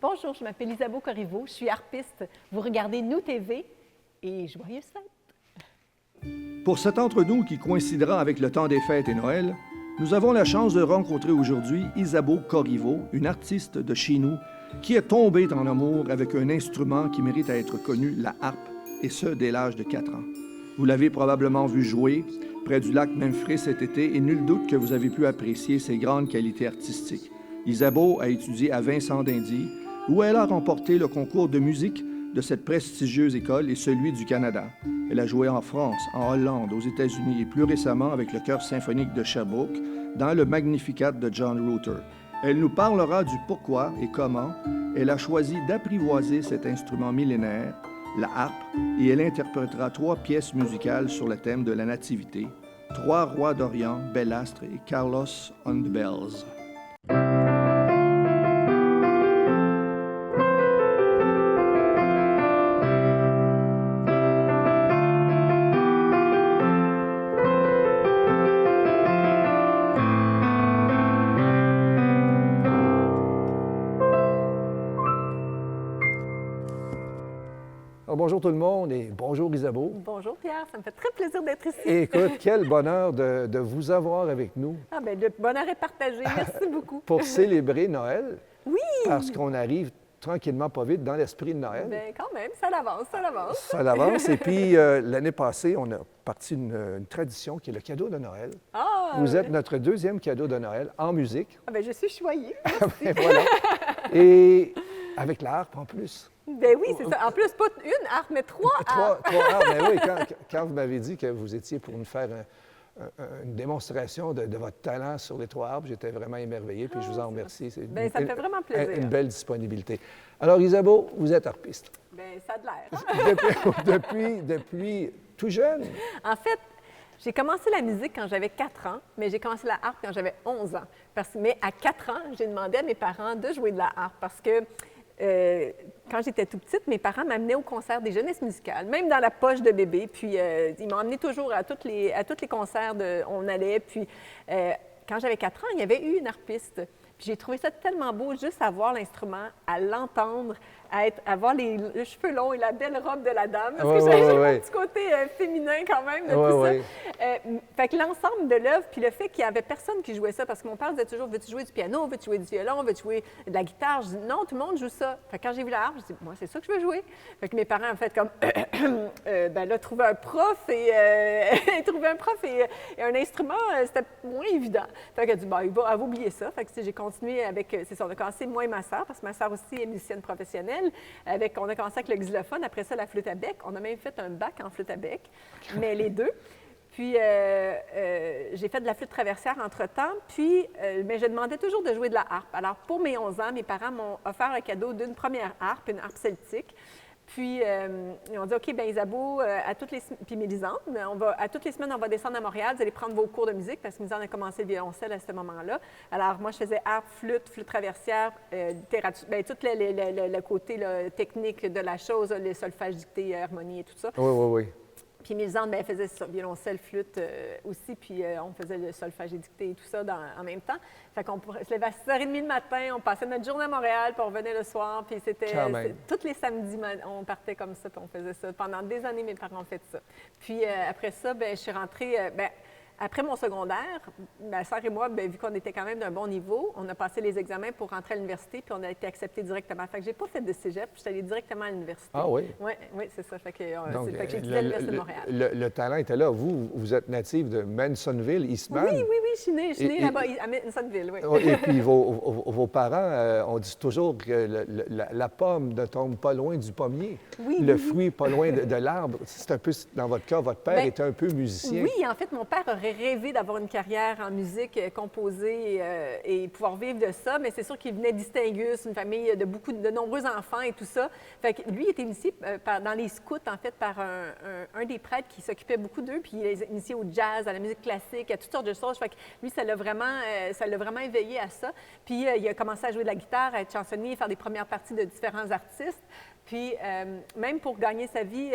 Bonjour, je m'appelle Isabeau Corriveau, je suis harpiste. Vous regardez Nous TV et joyeuses fêtes! Pour cet entre-nous qui coïncidera avec le temps des fêtes et Noël, nous avons la chance de rencontrer aujourd'hui Isabeau Corriveau, une artiste de chez nous, qui est tombée en amour avec un instrument qui mérite à être connu, la harpe, et ce, dès l'âge de 4 ans. Vous l'avez probablement vu jouer près du lac Memphis cet été et nul doute que vous avez pu apprécier ses grandes qualités artistiques. Isabeau a étudié à Vincent d'Indy, où elle a remporté le concours de musique de cette prestigieuse école et celui du Canada. Elle a joué en France, en Hollande, aux États-Unis et plus récemment avec le Chœur symphonique de Sherbrooke dans le Magnificat de John Rutter. Elle nous parlera du pourquoi et comment elle a choisi d'apprivoiser cet instrument millénaire, la harpe, et elle interprétera 3 pièces musicales sur le thème de la Nativité, 3 rois d'Orient, Bellastre et Carlos on the Bells. Bonjour tout le monde et bonjour Isabeau. Bonjour Pierre, ça me fait très plaisir d'être ici. Écoute, quel bonheur de vous avoir avec nous. Ah bien, le bonheur est partagé, merci beaucoup. Pour célébrer Noël. Oui! Parce qu'on arrive tranquillement, pas vite, dans l'esprit de Noël. Bien, quand même, ça l'avance, ça l'avance. Ça l'avance. Et puis, l'année passée, on a parti une tradition qui est le cadeau de Noël. Ah! Vous êtes notre 2e cadeau de Noël en musique. Ah bien, je suis choyée. Voilà. Et avec la harpe en plus. Ben oui, c'est ça. En plus, pas une harpe, mais 3 harpes. 3 harpes, ben oui. Quand vous m'avez dit que vous étiez pour nous faire une démonstration de votre talent sur les 3 harpes, j'étais vraiment émerveillé, puis je vous en remercie. Bien, ça me fait vraiment plaisir. Une belle disponibilité. Alors, Isabeau, vous êtes harpiste. Bien, ça a de l'air. Depuis tout jeune. En fait, j'ai commencé la musique quand j'avais 4 ans, mais j'ai commencé la harpe quand j'avais 11 ans. Mais à 4 ans, j'ai demandé à mes parents de jouer de la harpe parce que quand j'étais tout petite, mes parents m'amenaient au concert des jeunesses musicales, même dans la poche de bébé. Puis, ils m'ont amené toujours à tous les concerts on allait. Puis, quand j'avais 4 ans, il y avait eu une harpiste. Puis, j'ai trouvé ça tellement beau, juste à voir l'instrument, à l'entendre, à voir les cheveux longs et la belle robe de la dame. Parce que j'ai un petit côté féminin quand même de tout ça. Fait que l'ensemble de l'œuvre, puis le fait qu'il n'y avait personne qui jouait ça, parce que mon père disait toujours, veux-tu jouer du piano, veux-tu jouer du violon, veux-tu jouer de la guitare? Je dis, non, tout le monde joue ça. Fait que quand j'ai vu la harpe, je dis, moi, c'est ça que je veux jouer. Fait que mes parents ont fait comme, ben là, trouver un prof et un instrument, c'était moins évident. Fait qu'elle a dit, bon, elle va oublier ça. Fait que j'ai continué avec, c'est ça, on a commencé moi et ma sœur, parce que ma sœur aussi est musicienne professionnelle. On a commencé avec le xylophone, après ça, la flûte à bec. On a même fait un bac en flûte à bec, mais les deux. Puis, j'ai fait de la flûte traversière entre-temps, puis, mais je demandais toujours de jouer de la harpe. Alors, pour mes 11 ans, mes parents m'ont offert un cadeau d'une première harpe, une harpe celtique. Puis, ils ont dit, OK, bien, Isabeau, puis Mélisande, à toutes les semaines, on va descendre à Montréal, vous allez prendre vos cours de musique, parce que Mélisande a commencé le violoncelle à ce moment-là. Alors, moi, je faisais harpe, flûte traversière, littérature, bien, tout le côté là, technique de la chose, le solfège dicté, harmonie et tout ça. Oui. Puis Mélisande, bien, elle faisait ça, violoncelle, flûte aussi, puis on faisait le solfège dicté et tout ça en même temps. Fait qu'on se levait à 6h30 le matin, on passait notre journée à Montréal, puis on revenait le soir, puis c'était tous les samedis, on partait comme ça, puis on faisait ça. Pendant des années, mes parents ont fait ça. Puis après ça, bien, je suis rentrée, après mon secondaire, ma sœur et moi, bien, vu qu'on était quand même d'un bon niveau, on a passé les examens pour rentrer à l'université, puis on a été acceptés directement. Fait que j'ai pas fait de cégep, je suis allée directement à l'université. Ah oui? Oui, c'est ça. Fait que, donc, fait que j'ai étudié à l'Université de Montréal. Le talent était là. Vous êtes native de Mansonville, Eastman. Oui, je suis née là-bas, à Mansonville, oui. Et puis, vos parents, on dit toujours que la pomme ne tombe pas loin du pommier. Le fruit pas loin de l'arbre. C'est un peu, dans votre cas, votre père était un peu musicien. Oui, en fait, mon père aurait rêvé d'avoir une carrière en musique, composer et pouvoir vivre de ça, mais c'est sûr qu'il venait d'Istingus, une famille de nombreux enfants et tout ça. Fait que lui, il était initié dans les scouts, en fait, par un des prêtres qui s'occupait beaucoup d'eux, puis il les a initiés au jazz, à la musique classique, à toutes sortes de choses. Fait que lui, ça l'a vraiment éveillé à ça. Puis il a commencé à jouer de la guitare, à être chansonnier, faire des premières parties de différents artistes. Puis, même pour gagner sa vie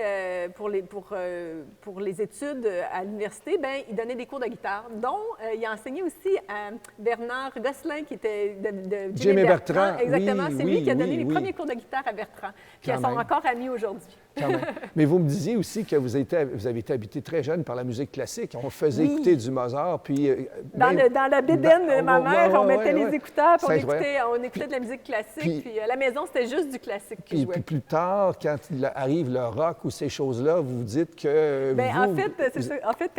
pour les études à l'université, bien, il donnait des cours de guitare, dont il a enseigné aussi à Bernard Gosselin, qui était de Jimmy Bertrand. Exactement, Oui, c'est lui qui a donné les premiers cours de guitare à Bertrand. Puis, ils sont encore amis aujourd'hui. Quand même. Mais vous me disiez aussi que vous avez été habité très jeune par la musique classique. On faisait écouter du Mozart, puis... Dans la bédaine de ma mère, on mettait les écouteurs, puis on écoutait de la musique classique. Puis à la maison, c'était juste du classique qui jouait. Puis plus tard, quand arrive le rock ou ces choses-là, vous vous dites que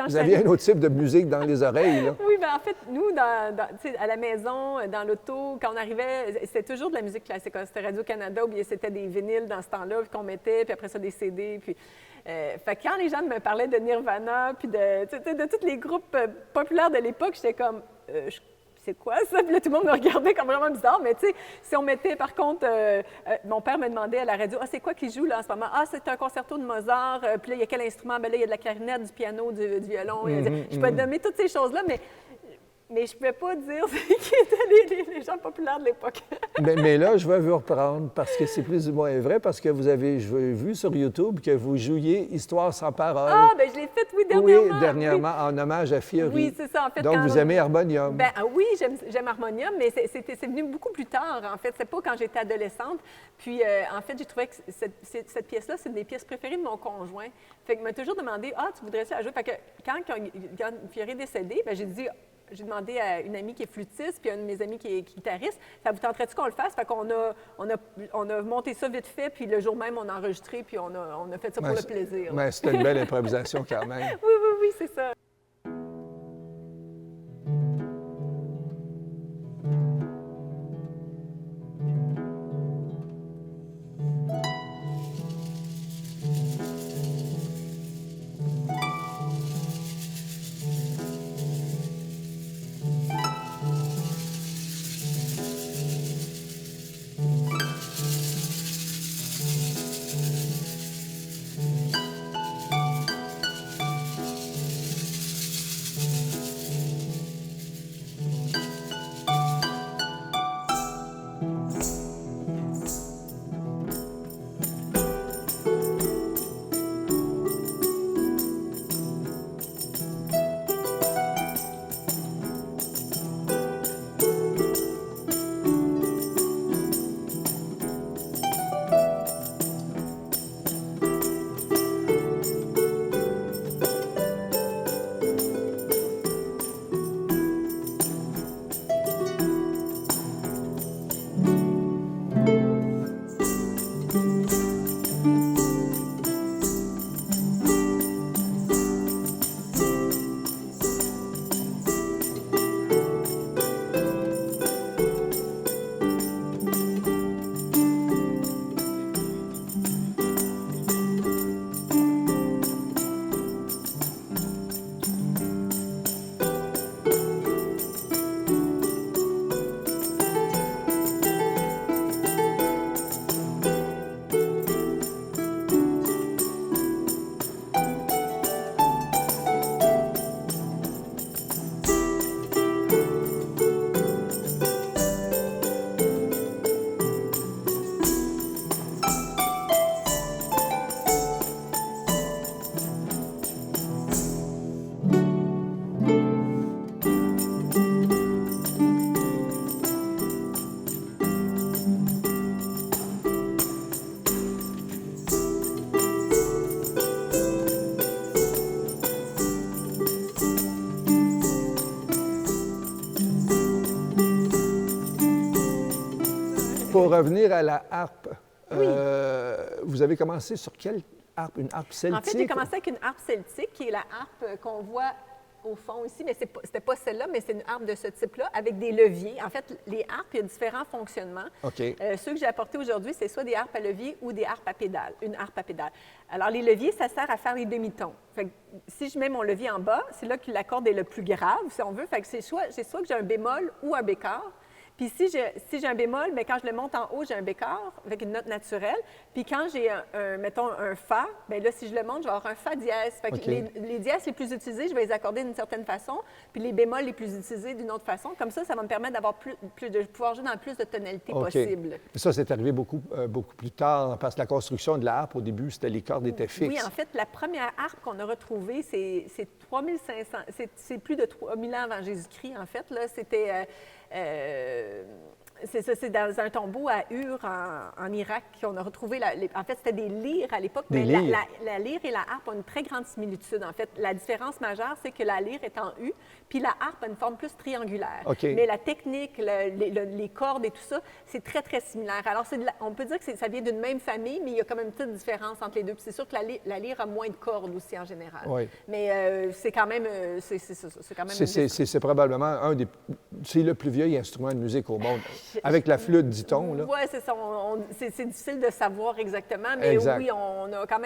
vous aviez un autre type de musique dans les oreilles. Là. Oui, bien en fait, nous, à la maison, dans l'auto, quand on arrivait, c'était toujours de la musique classique. C'était Radio-Canada, ou bien c'était des vinyles dans ce temps-là qu'on mettait, puis après ça, des CD. Puis, fait que quand les gens me parlaient de Nirvana, puis de tous les groupes populaires de l'époque, j'étais comme... c'est quoi ça? Puis là, tout le monde me regardait comme vraiment bizarre. Mais tu sais, si on mettait, par contre, mon père me demandait à la radio, « Ah, c'est quoi qui joue là en ce moment? Ah, c'est un concerto de Mozart. Puis là, il y a quel instrument? Bien là, il y a de la clarinette, du piano, du violon. Je peux te nommer toutes ces choses-là, mais je ne pouvais pas dire qui étaient les gens populaires de l'époque. mais là, je vais vous reprendre parce que c'est plus ou moins vrai, parce que j'ai vu sur YouTube que vous jouiez Histoire sans parole. Ah, bien, je l'ai faite, oui, dernièrement. Oui, dernièrement, en hommage à Fiori. Oui, c'est ça, en fait. Donc, vous aimez Harmonium. Bien, oui, j'aime Harmonium, mais c'est venu beaucoup plus tard, en fait. C'est pas quand j'étais adolescente. Puis, en fait, j'ai trouvé que cette pièce-là, c'est une des pièces préférées de mon conjoint. Fait qu'il m'a toujours demandé, « Ah, tu voudrais ça la jouer? » Fait que quand Fiori est décédé, bien, j'ai demandé à une amie qui est flûtiste, puis à une de mes amies qui est guitariste, ça vous tenterait-tu qu'on le fasse? Fait qu'on a monté ça vite fait, puis le jour même, on a enregistré, puis on a fait ça pour le plaisir. Mais c'était une belle improvisation quand même. Oui, c'est ça. Pour revenir à la harpe, oui. Vous avez commencé sur quelle harpe? Une harpe celtique? En fait, j'ai commencé avec une harpe celtique, qui est la harpe qu'on voit au fond ici, mais c'était pas celle-là, mais c'est une harpe de ce type-là, avec des leviers. En fait, les harpes, il y a différents fonctionnements. Okay. Ceux que j'ai apportés aujourd'hui, c'est soit des harpes à levier ou des harpes à pédale, une harpe à pédale. Alors, les leviers, ça sert à faire les demi-tons. Fait que, si je mets mon levier en bas, c'est là que l'accord est le plus grave, si on veut. Fait que c'est soit que j'ai un bémol ou un bécor. Puis si j'ai un bémol, bien, quand je le monte en haut, j'ai un bécor avec une note naturelle. Puis quand j'ai, mettons, un fa, bien là, si je le monte, je vais avoir un fa dièse. Fait que les dièses les plus utilisés, je vais les accorder d'une certaine façon, puis les bémols les plus utilisés d'une autre façon. Comme ça va me permettre d'avoir de pouvoir jouer dans plus de tonalités possibles. Ça, c'est arrivé beaucoup plus tard, parce que la construction de la harpe, au début, c'était les cordes étaient fixes. Oui, en fait, la première harpe qu'on a retrouvée, c'est 3500, c'est plus de 3000 ans avant Jésus-Christ, en fait. Là, c'était... c'est ça, c'est dans un tombeau à Ur, en Irak, qu'on a retrouvé... en fait, c'était des lyres à l'époque, mais la lyre et la harpe ont une très grande similitude. En fait, la différence majeure, c'est que la lyre est en U, puis la harpe a une forme plus triangulaire. Mais la technique, les cordes et tout ça, c'est très, très similaire. Alors, on peut dire que ça vient d'une même famille, mais il y a quand même une petite différence entre les deux. Puis c'est sûr que la lyre a moins de cordes aussi, en général. Mais c'est quand même... C'est probablement c'est le plus vieil instrument de musique au monde. Avec la flûte, dit-on. Oui, c'est ça. C'est difficile de savoir exactement, mais oui, on a quand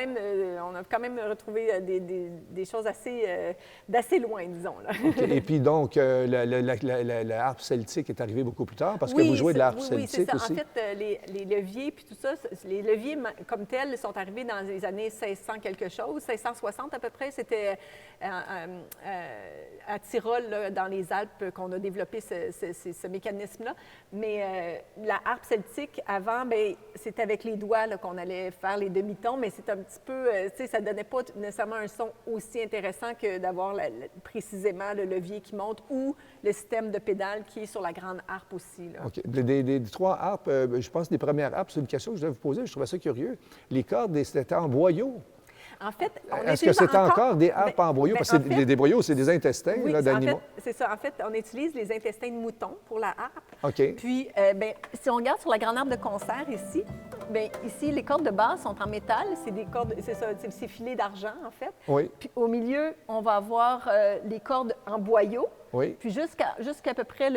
même retrouvé des choses d'assez loin, disons. Là. Et puis donc, la harpe celtique est arrivée beaucoup plus tard, parce que vous jouez de la harpe celtique aussi. En fait, les leviers puis tout ça, les leviers comme tels sont arrivés dans les années 1600 quelque chose, 1660 à peu près. C'était à Tyrol, là, dans les Alpes, qu'on a développé ce mécanisme-là. Mais la harpe celtique, avant, bien, c'était avec les doigts qu'on allait faire les demi-tons, mais c'est un petit peu, tu sais, ça ne donnait pas nécessairement un son aussi intéressant que d'avoir précisément le levier qui monte ou le système de pédale qui est sur la grande harpe aussi. Là. OK. Des trois harpes, je pense que les premières harpes, c'est une question que je devais vous poser, je trouvais ça curieux. Les cordes, c'était en boyau. En fait, est-ce que c'est encore des harpes en boyau? Parce que des boyaux, c'est des intestins d'animaux. En fait, c'est ça. En fait, on utilise les intestins de mouton pour la harpe. OK. Puis, si on regarde sur la grande harpe de concert ici, bien, ici, les cordes de base sont en métal. C'est des cordes, c'est ça, c'est filé d'argent, en fait. Oui. Puis, au milieu, on va avoir les cordes en boyau. Oui. Puis, jusqu'à peu près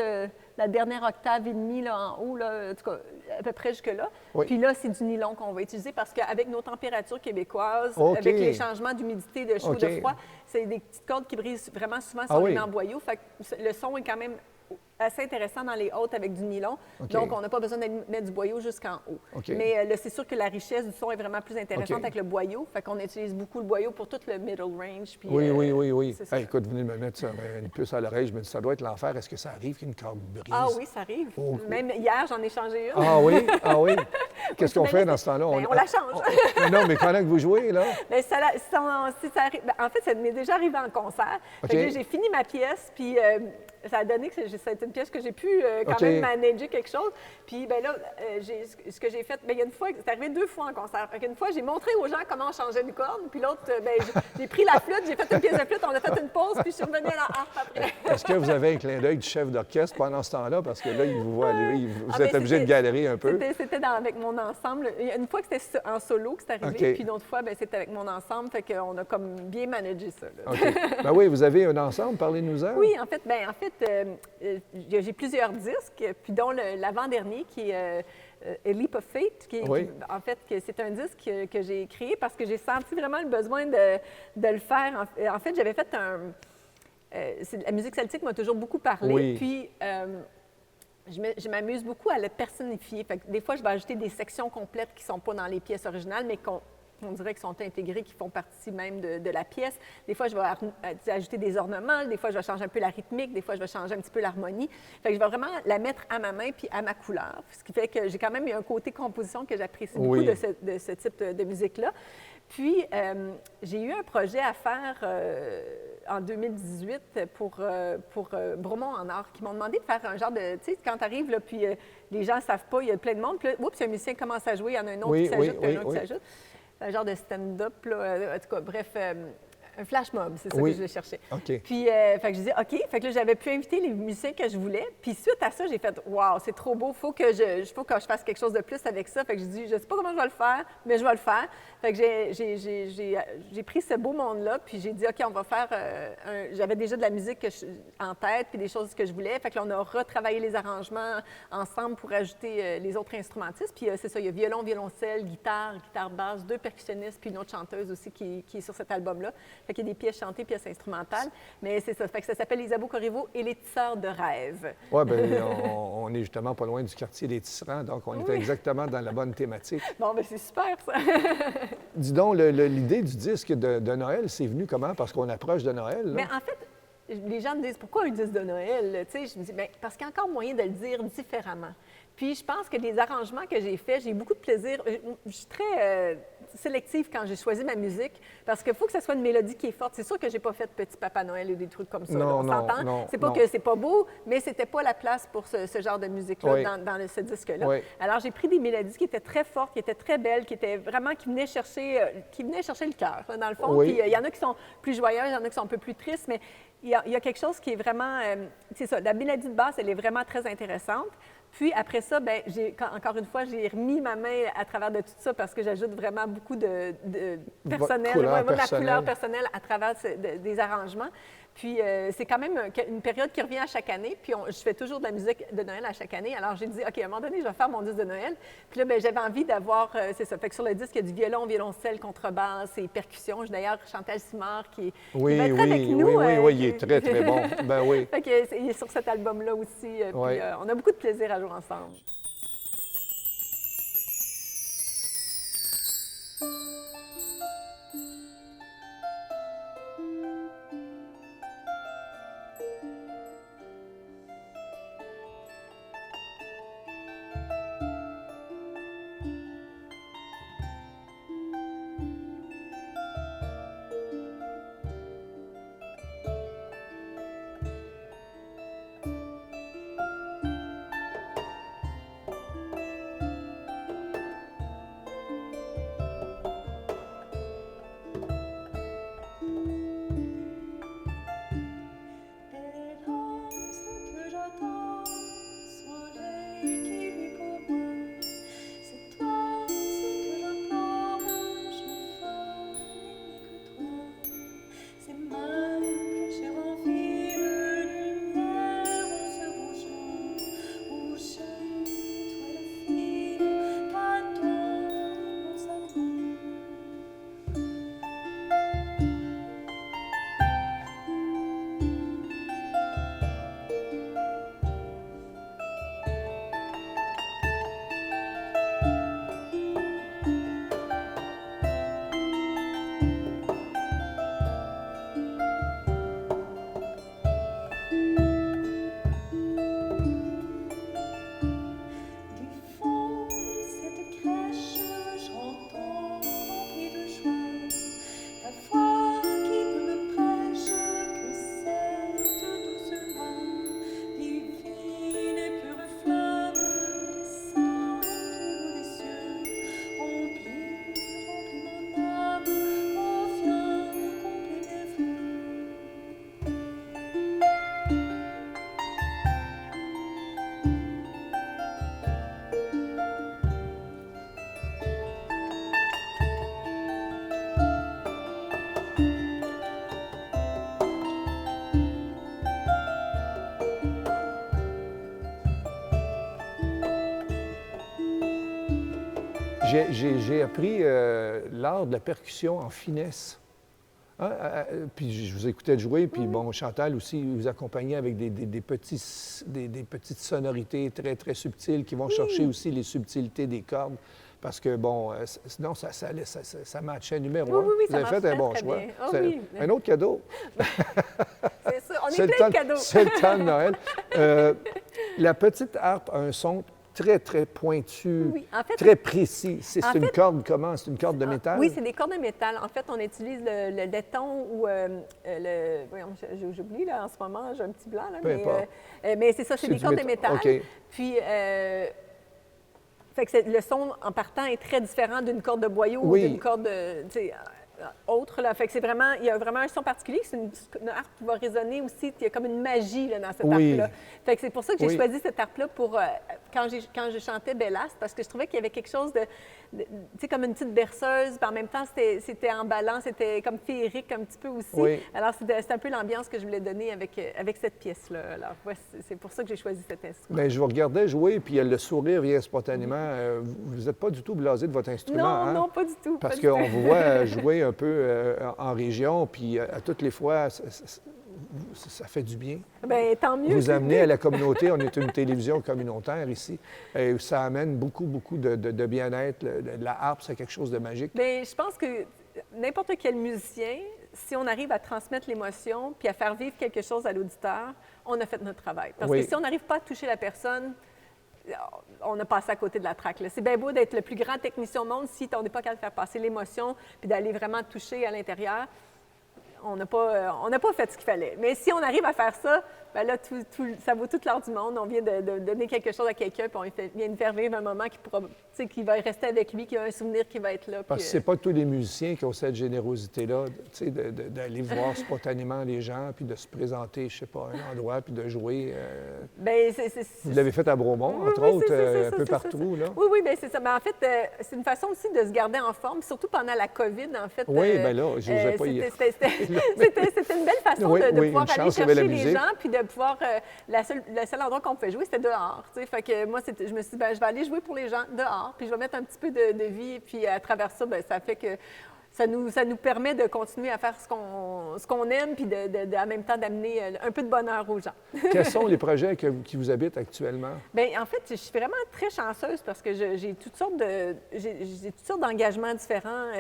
la dernière octave et demie là, en haut, là, en tout cas, à peu près jusque-là. Oui. Puis là, c'est du nylon qu'on va utiliser parce qu'avec nos températures québécoises, avec les changements d'humidité, de chaud, de froid, c'est des petites cordes qui brisent vraiment souvent si on les met en boyau. Fait que le son est quand même assez intéressant dans les hautes avec du nylon. Donc, on n'a pas besoin de mettre du boyau jusqu'en haut. Mais c'est sûr que la richesse du son est vraiment plus intéressante avec le boyau. Fait qu'on utilise beaucoup le boyau pour tout le middle range. Puis, oui. Hey, écoute, venez me mettre ça, une puce à l'oreille. Je me dis, ça doit être l'enfer. Est-ce que ça arrive qu'une corde brise? Ah oui, ça arrive. Même hier, j'en ai changé une. Ah oui? Qu'est-ce qu'on fait dans ce temps-là? On la change. Non, mais pendant que vous jouez, là? Bien, si ça arrive, en fait, ça m'est déjà arrivé en concert. J'ai fini ma pièce, puis ça a donné que c'est une pièce que j'ai pu quand même manager quelque chose. Puis ben là, ce que j'ai fait, bien, il y a une fois, c'est arrivé 2 fois en concert. Une fois, j'ai montré aux gens comment on changeait une corde, puis l'autre, j'ai pris la flûte, j'ai fait une pièce de flûte, on a fait une pause, puis je suis revenue à la harpe après. Est-ce que vous avez un clin d'œil du chef d'orchestre pendant ce temps-là? Parce que là, il vous voit aller, vous êtes obligé de galérer un peu. C'était avec mon ensemble. Une fois que c'était en solo que c'est arrivé, puis une autre fois, c'était avec mon ensemble, fait qu'on a comme bien managé ça. Ben oui, vous avez un ensemble, parlez-nous-en. Oui, en fait, j'ai plusieurs disques, puis dont l'avant-dernier qui est A Leap of Faith, en fait, c'est un disque que j'ai créé parce que j'ai senti vraiment le besoin de le faire. En fait, j'avais fait la musique celtique m'a toujours beaucoup parlé, puis je m'amuse beaucoup à le personnifier. Fait que des fois, je vais ajouter des sections complètes qui ne sont pas dans les pièces originales, mais on dirait qu'ils sont intégrés, qui font partie même de la pièce. Des fois, je vais ajouter des ornements, des fois, je vais changer un peu la rythmique, des fois, je vais changer un petit peu l'harmonie. Fait que je vais vraiment la mettre à ma main puis à ma couleur, ce qui fait que j'ai quand même eu un côté composition que j'apprécie beaucoup de ce type de musique-là. Puis, j'ai eu un projet à faire en 2018 pour Bromont en Art, qui m'ont demandé de faire un genre de... Tu sais, quand tu arrives, là, puis les gens ne savent pas, il y a plein de monde, puis là, oups, un musicien commence à jouer, il y en a un autre qui s'ajoute, puis un autre qui s'ajoute. Un genre de stand-up, là, en tout cas, bref, un flash mob, c'est ça que je cherchais. Puis, fait que je disais, OK, fait que là, j'avais pu inviter les musiciens que je voulais. Puis, suite à ça, j'ai fait, wow, c'est trop beau, faut que je fasse quelque chose de plus avec ça. Fait que je dis, je sais pas comment je vais le faire, mais je vais le faire. Fait que j'ai pris ce beau monde-là, puis j'ai dit, OK, on va faire j'avais déjà de la musique en tête, puis des choses que je voulais. Fait que là, on a retravaillé les arrangements ensemble pour ajouter les autres instrumentistes. Puis, c'est ça, il y a violon, violoncelle, guitare basse, 2 percussionnistes, puis une autre chanteuse aussi qui est sur cet album-là. Fait qu'il y a des pièces chantées, pièces instrumentales. Mais c'est ça. Fait que ça s'appelle Isabeau Corriveau et les tisseurs de rêves. Oui, bien, on est justement pas loin du quartier des tisserands, donc on était exactement dans la bonne thématique. Bon, bien, c'est super, ça. Dis donc, l'idée du disque de Noël, c'est venu comment? Parce qu'on approche de Noël, là. Mais en fait, les gens me disent pourquoi un disque de Noël? Tu sais, je me dis, bien, parce qu'il y a encore moyen de le dire différemment. Puis je pense que les arrangements que j'ai faits, j'ai beaucoup de plaisir. Je suis très sélective quand j'ai choisi ma musique parce qu'il faut que ce soit une mélodie qui est forte. C'est sûr que j'ai pas fait Petit Papa Noël ou des trucs comme ça. Non, là, on s'entend. C'est pas que c'est pas beau, mais c'était pas la place pour ce genre de musique-là oui. dans ce disque-là. Oui. Alors j'ai pris des mélodies qui étaient très fortes, qui étaient très belles, qui étaient vraiment qui venaient chercher le cœur, là, dans le fond. Oui. Puis il y en a qui sont plus joyeuses, il y en a qui sont un peu plus tristes, mais il y a quelque chose qui est vraiment, c'est ça, la mélodie de basse, elle est vraiment très intéressante. Puis après ça, bien, encore une fois, j'ai remis ma main à travers de tout ça parce que j'ajoute vraiment beaucoup de personnel, ma couleur personnelle à travers des arrangements. Puis c'est quand même une période qui revient à chaque année. Puis je fais toujours de la musique de Noël à chaque année. Alors j'ai dit, OK, à un moment donné, je vais faire mon disque de Noël. Puis là, bien, j'avais envie d'avoir, c'est ça. Fait que sur le disque, il y a du violon, violoncelle, contrebasse et percussions. J'ai d'ailleurs Chantal Simard qui va être avec nous. Oui, il est très, très bon. Ben oui. Fait que, il est sur cet album-là aussi. Oui. Puis on a beaucoup de plaisir à jouer ensemble. J'ai appris l'art de la percussion en finesse. Hein? Puis je vous écoutais jouer, puis bon, Chantal aussi vous accompagnait avec des petites sonorités très, très subtiles qui vont chercher aussi les subtilités des cordes. Parce que, bon, sinon, ça matchait numéro un. Oui, vous avez fait un bon choix. Un autre cadeau. C'est ça, on est plein de cadeaux. C'est le temps de Noël. La petite harpe a un son très, très pointu, en fait, très précis. C'est une corde comment? C'est une corde de métal? Oui, c'est des cordes de métal. En fait, on utilise le laiton ou voyons, j'oublie, là, en ce moment, j'ai un petit blanc, là, mais c'est ça, c'est des cordes de métal. Okay. Puis, fait que le son, en partant, est très différent d'une corde de boyau ou d'une corde autre. Là. Fait que il y a vraiment un son particulier. C'est une harpe qui va résonner aussi. Il y a comme une magie là, dans cette harpe-là. Fait que c'est pour ça que j'ai choisi cette harpe-là pour quand je chantais Bellas, parce que je trouvais qu'il y avait quelque chose de tu sais, comme une petite berceuse, puis en même temps, c'était emballant, c'était comme féerique un petit peu aussi. Oui. Alors, c'est un peu l'ambiance que je voulais donner avec cette pièce-là. Alors, c'est pour ça que j'ai choisi cet instrument. Bien, je vous regardais jouer, puis le sourire vient spontanément. Vous n'êtes pas du tout blasé de votre instrument, non, non, pas du tout. Parce qu'on vous voit jouer un peu en région, puis à toutes les fois, ça fait du bien. Bien, tant mieux. Vous amenez à la communauté, on est une télévision communautaire ici, et ça amène beaucoup, beaucoup de bien-être. La harpe, c'est quelque chose de magique. Bien, je pense que n'importe quel musicien, si on arrive à transmettre l'émotion puis à faire vivre quelque chose à l'auditeur, on a fait notre travail. Parce Oui. que si on n'arrive pas à toucher la personne, on a passé à côté de la traque. C'est bien beau d'être le plus grand technicien au monde si on n'est pas capable de faire passer l'émotion puis d'aller vraiment toucher à l'intérieur. On n'a pas fait ce qu'il fallait. Mais si on arrive à faire ça, bien là, ça vaut toute l'heure du monde. On vient de donner quelque chose à quelqu'un, puis on vient de faire vivre un moment qui va rester avec lui, qui a un souvenir qui va être là. Parce que c'est pas tous les musiciens qui ont cette générosité-là, d'aller voir spontanément les gens, puis de se présenter, je sais pas, à un endroit, puis de jouer. Bien, Vous l'avez fait à Bromont, entre autres, un peu partout, là. Oui, bien c'est ça. Mais en fait, c'est une façon aussi de se garder en forme, surtout pendant la COVID, en fait. Oui, bien là, je n'osais pas y... C'était une belle façon Oui, de oui, pouvoir une aller chance qu'il y avait la chercher les musique. gens, puis de pouvoir... le seul endroit qu'on pouvait jouer, c'était dehors. Fait que moi, je me suis dit, ben, je vais aller jouer pour les gens dehors, puis je vais mettre un petit peu de vie, puis à travers ça, bien, ça fait que ça nous permet de continuer à faire ce qu'on aime, puis en même temps d'amener un peu de bonheur aux gens. Quels sont les projets qui vous habitent actuellement? Bien, en fait, je suis vraiment très chanceuse parce que j'ai toutes sortes d'engagements différents.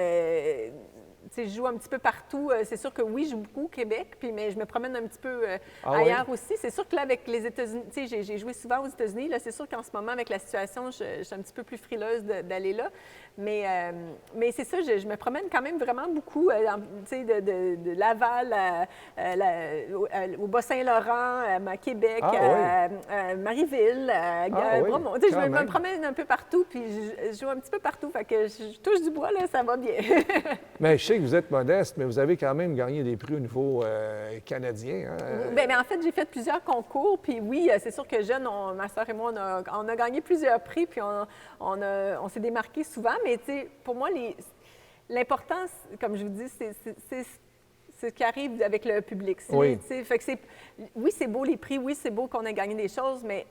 Je joue un petit peu partout. C'est sûr que oui, je joue beaucoup au Québec, mais je me promène un petit peu ailleurs aussi. C'est sûr que là, avec les États-Unis, j'ai joué souvent aux États-Unis. Là, c'est sûr qu'en ce moment, avec la situation, je suis un petit peu plus frileuse d'aller là. Mais c'est ça, je me promène quand même vraiment beaucoup, de Laval au Bas-Saint-Laurent, à Québec, à Marieville, à Bromont. Je me promène un peu partout, puis je joue un petit peu partout. Fait que je touche du bois, là, ça va bien. Mais je sais que vous êtes modeste, mais vous avez quand même gagné des prix au niveau canadien. Hein? Bien, en fait, j'ai fait plusieurs concours, puis oui, c'est sûr que jeune, ma soeur et moi, on a gagné plusieurs prix, puis on s'est démarqué souvent, mais pour moi, l'important, comme je vous dis, c'est ce qui arrive avec le public. Oui. Fait que oui, c'est beau les prix, oui, c'est beau qu'on ait gagné des choses, mais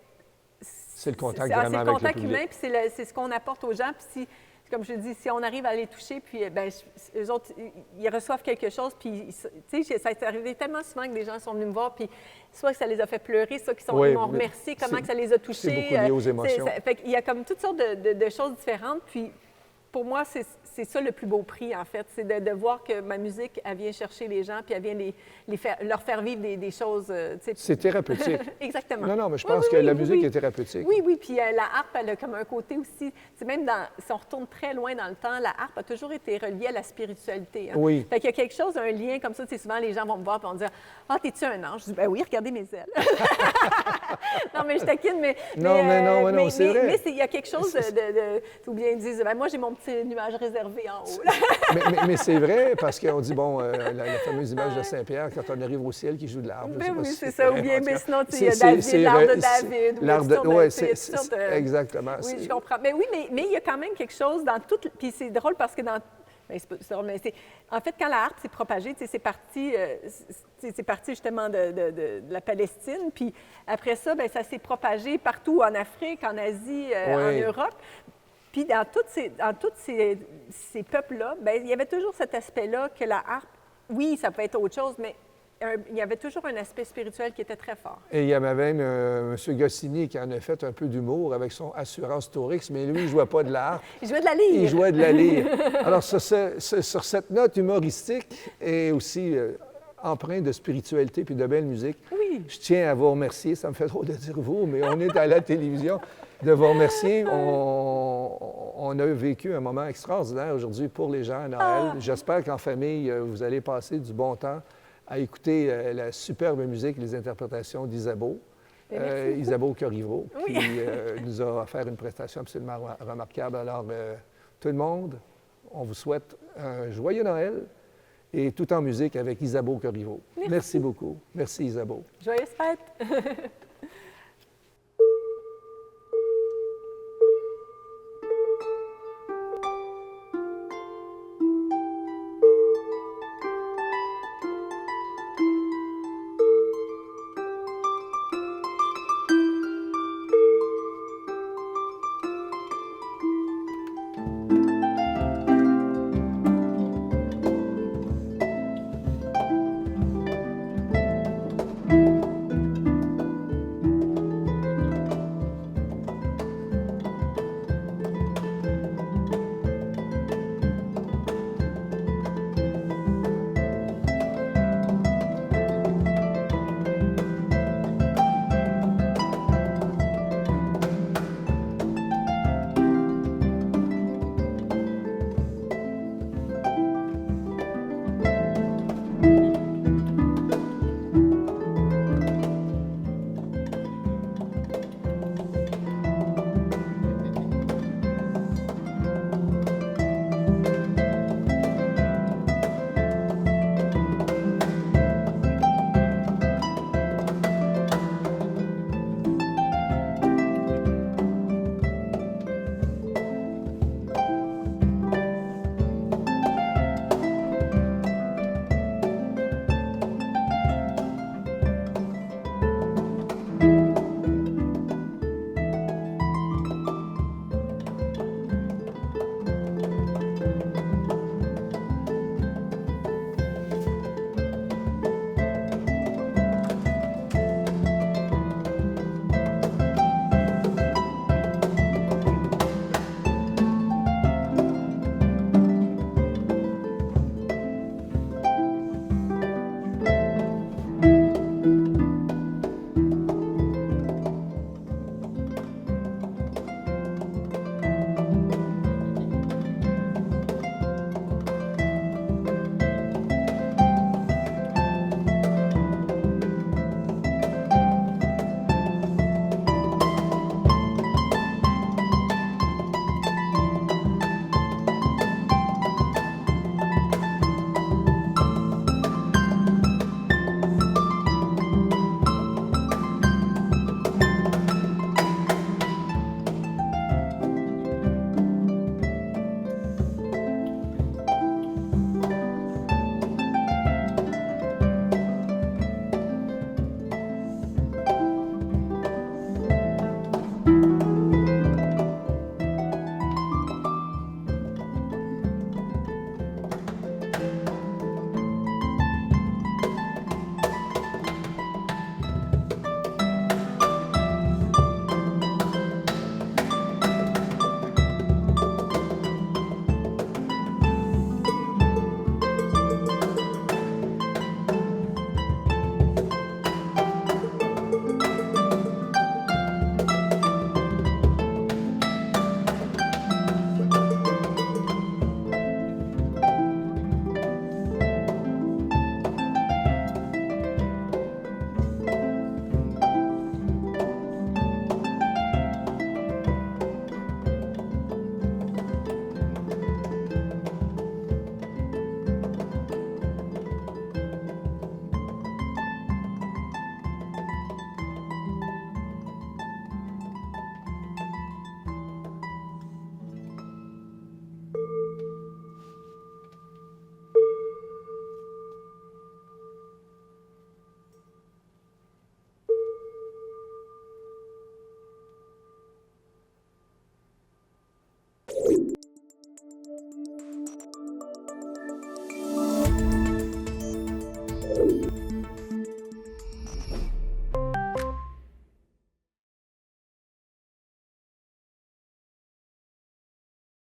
c'est le contact c'est vraiment le contact avec le public. humain, puis c'est ce qu'on apporte aux gens, puis comme je dis, si on arrive à les toucher, puis bien, eux autres, ils reçoivent quelque chose, puis, tu sais, ça est arrivé tellement souvent que des gens sont venus me voir, puis soit que ça les a fait pleurer, soit qu'ils m'ont remercié, comment que ça les a touchés. C'est beaucoup lié aux émotions. Fait qu'il y a comme toutes sortes de choses différentes, puis pour moi, c'est ça le plus beau prix, en fait, c'est de voir que ma musique, elle vient chercher les gens, puis elle vient leur faire vivre des choses. C'est thérapeutique. Exactement. Non, mais je pense que la musique est thérapeutique. Oui, puis la harpe, elle a comme un côté aussi, même si on retourne très loin dans le temps, la harpe a toujours été reliée à la spiritualité. Hein? Oui. Fait qu'il y a quelque chose, un lien comme ça, souvent les gens vont me voir et vont me dire « Ah, t'es-tu un ange? » Je dis « Ben oui, regardez mes ailes. » Non, mais je taquine, mais c'est vrai. Mais il y a quelque chose ou bien ils disent « Moi, j'ai mon petit nuage réservé en haut. » mais c'est vrai, parce qu'on dit, bon, la fameuse image de Saint-Pierre, quand on arrive au ciel, qui joue de l'harpe. Ben oui, c'est ça. Ou bien, mais sinon, il y a David, l'art de David. Oui, exactement. Oui, je comprends. Mais oui, mais il y a quand même quelque chose dans tout... Puis c'est drôle parce que dans... Bien, c'est drôle, mais en fait, quand la harpe s'est propagée, c'est parti justement de la Palestine. Puis après ça, bien, ça s'est propagé partout en Afrique, en Asie, en Europe. Puis dans tous ces peuples-là, bien, il y avait toujours cet aspect-là que la harpe, oui, ça peut être autre chose, mais il y avait toujours un aspect spirituel qui était très fort. Et il y avait même M. Goscinny qui en a fait un peu d'humour avec son Assurance Tourix, mais lui, il ne jouait pas de la harpe. Il jouait de la lyre. Il jouait de la lyre. Alors, sur cette note humoristique et aussi empreinte de spiritualité puis de belle musique, je tiens à vous remercier. Ça me fait trop de dire vous, mais on est à la télévision. De vous remercier. On a vécu un moment extraordinaire aujourd'hui pour les gens à Noël. J'espère qu'en famille, vous allez passer du bon temps à écouter la superbe musique, les interprétations d'Isabeau. Isabeau Corriveau, qui nous a offert une prestation absolument remarquable. Alors, tout le monde, on vous souhaite un joyeux Noël et tout en musique avec Isabeau Corriveau. Merci beaucoup. Merci, Isabeau. Joyeuses fêtes!